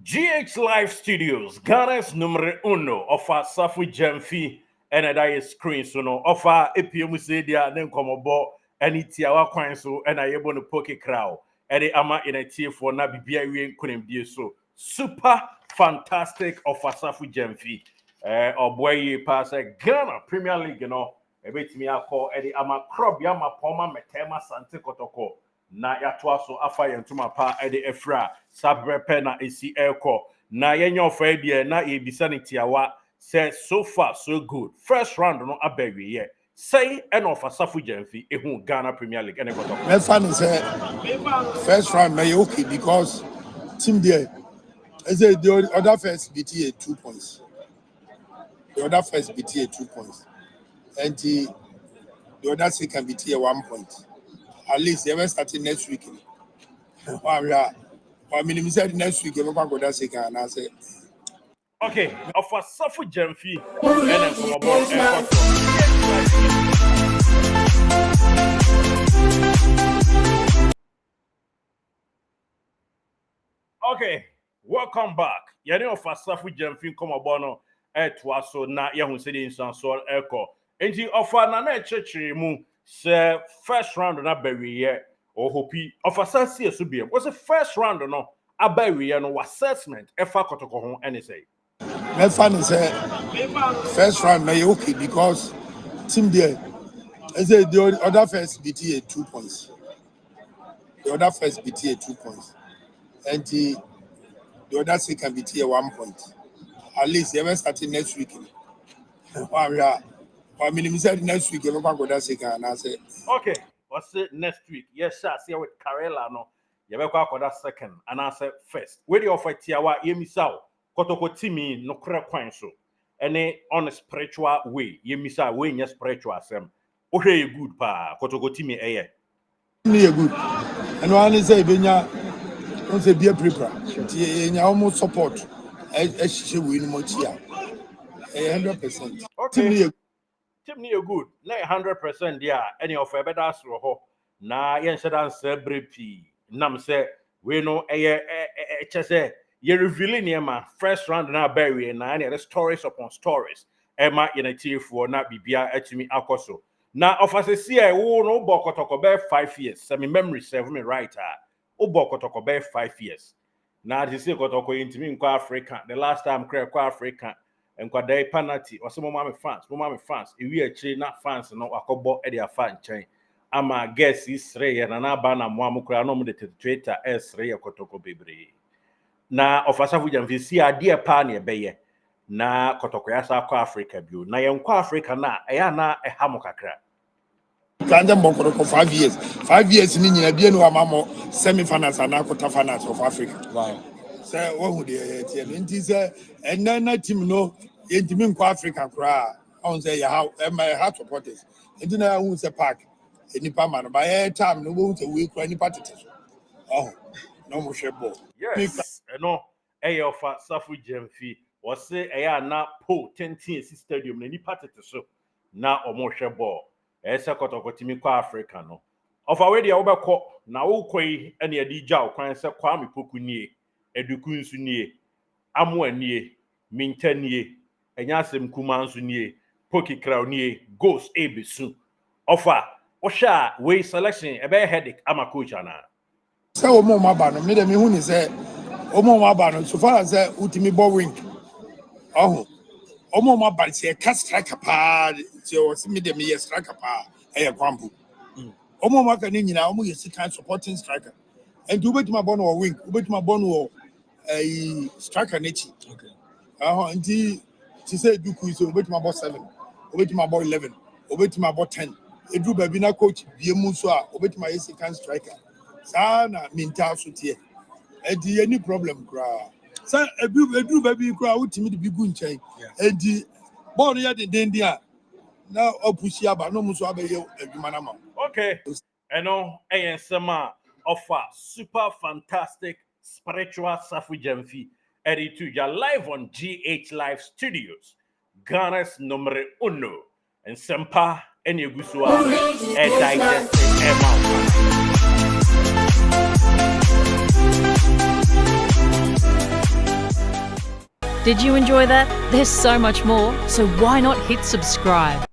GH Live Studios, Ghana's numero uno, offer Sarfo Gyamfi and a screen so no offer APM Sedia, then come aboard and it's our coin so and I able to poke crowd. And the ama in a tier for Nabi couldn't be so super fantastic offer Sarfo Gyamfi. Or boy pass a Ghana Premier League, you know. A bit me a call Eddie Ama Crop Yama Poma Metema Sante Kotoko. Na yatoa so afa yentuma pa ede efra sabre na esi elko na yenyo fa die na ebisa ne tiawa say so far so good first round no abawi ye say en of Sarfo Gyamfi ehun Ghana Premier League ene Kotoko my fan say first round may okay because team there I say the other first BTA 2 points, the other first BTA 2 points and the other second BTA 1 point. At least they will start next week. I mean, said next week, you will go that second. And I say, okay, of Sarfo Gyamfi, and then from about okay, welcome back. You know, of Sarfo Gyamfi come abono so na yehun say the instance so echo. And the offer na church mu. Say first round na buriye or hopi of assassin so be was the first round no aburiye no assessment efa Kotoko ho any say my fan say first round may okay because team there I say the other first BTA 2 points, the other first BTA 2 points and the other second BTA 1 point. At least they will start next week. I mean, said next week, you will go that second. And I say, okay, what's it next week? Yes, sir. See with Karela, no, you will go that second. And I said first, where the offer Tiawa, Yemisao, Kotoko Timi, no crack coin so. Any on a spiritual way, Yemisa, way in your spiritual sem. Okay, good pa, Kotoko Timi, eh? Me a good. And one is a Benya, don't say be a prepper. You almost support. I should win Mochia 100%. Okay. Team near good, 100% yeah. Any of a better so na yen said answer brepi. Nam say we know say you revealing ma first round na bury na any stories upon stories. Emma in a tier for na bibia etimi akoso. Na of us see I wo no Kotoko be 5 years. Semi memory serve me right Kotoko be 5 years. Na this say Kotoko intimi nko Africa. The last time cry Africa. And kwa day penalty or some mama fans if we actually not fans no akobo e dia fan chain ama guess is rare na na ba na mo amukura no mo de Twitter s rare Kotoko bebre na of Sarfo Gyamfi si ade pa na ebeye na Kotoko ya sa kwa Africa bio na yen kwa Africa na eya na eha mo kakra Kanja Kotoko 5 years 5 years ni nyina bia no amamo semi finals and quarter finals of Africa. Wow. Say what would they say and then team no in Africa cry on say how my heart supporters and then I won't say park any man by air time no won't a week any party. Oh no more ball. Yes no of Sarfo Gyamfi was say na po 10 stadium na ni party so na omo hwe ball esa Kotoko timi kwa Africa no of away dia wo bekọ na wo koi ene adi gya kwan se kwa mepoku nie eduku nsu nie amo anie minta nie enya asem kuma nsu nie poki crown nie goes ebesu offer osha we selection ebe headache ama coach ana say omo ma ba no me de me hu ni say omo ma ba no so far as ultimi ball wing oh omo ma ba say cast striker pa say o si me de me striker pa e kwampu omo ma ka ni nyina omo ye sit supporting striker and do bet my ball wing bet my ball a striker nechi. Okay. Until she said do quiz over to my boss 7, over to my boy 11, over to my boy 10. A drew baby na coach be a muswa over to my second striker. Sana minta sutie. And the any problem cry. Son a drew baby cry out to me to be good chain. And the ball yard in India. Now opushia but no muswa be you manama. Okay. And no ASMR offer super fantastic spiritual Sarfo Gyamfi edited live on GH Live Studios, Ghana's numero uno, and Sempa Enyegusua and digested Emma. Did you enjoy that? There's so much more, so why not hit subscribe?